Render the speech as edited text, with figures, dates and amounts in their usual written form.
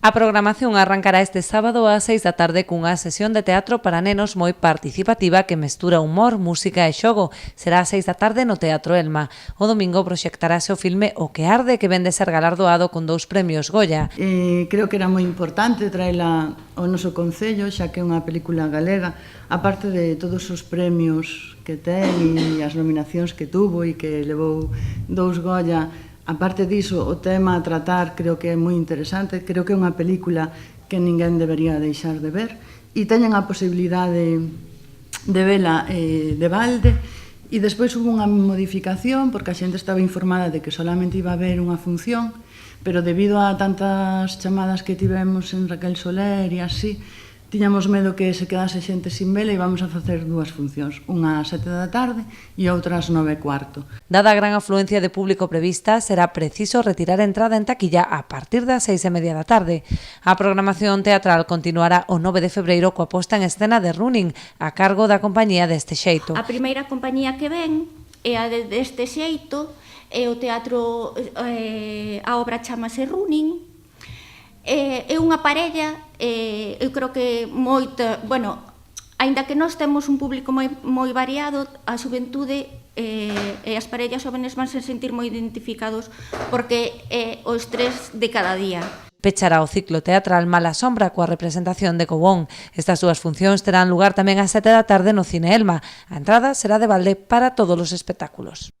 A programación arrancará este sábado ás 6 da tarde cunha sesión de teatro para nenos moi participativa que mestura humor, música e xogo. Será ás 6 da tarde no Teatro Elma. O domingo proxectarase o filme O que arde, que vén de ser galardoado con 2 premios Goya. Creo que era moi importante traela ao noso concello, xa que é unha película galega, aparte de todos os premios que ten e as nominacións que tuvo e que levou 2 Goya. Aparte diso, o tema a tratar creo que é moi interesante, creo que é unha película que ninguén debería deixar de ver e teñen a posibilidade de vela de balde. E despois hubo unha modificación porque a xente estaba informada de que solamente iba a haber unha función, pero debido a tantas chamadas que tivemos en Raquel Soler e así, tiñamos medo que se quedase xente sin vela e vamos a facer 2 funcións, unha ás 7 da tarde e outra ás 9:15. Dada a gran afluencia de público prevista, será preciso retirar a entrada en taquilla a partir das 6:30 da tarde. A programación teatral continuará o 9 de febreiro coa posta en escena de Running, a cargo da compañía Deste Xeito. A primeira compañía que ven é a Deste Xeito, é o teatro, a obra chamase Running. É unha parella, eu creo que moita, bueno, aínda que nós temos un público moi variado, a xuventude e as parellas jóvenes van se sentir moi identificados porque é o estrés de cada día. Pechará o ciclo teatral Mala Sombra coa representación de Cobón. Estas 2 funcións terán lugar tamén ás 7 da tarde no Cine Elma. A entrada será de balde para todos os espectáculos.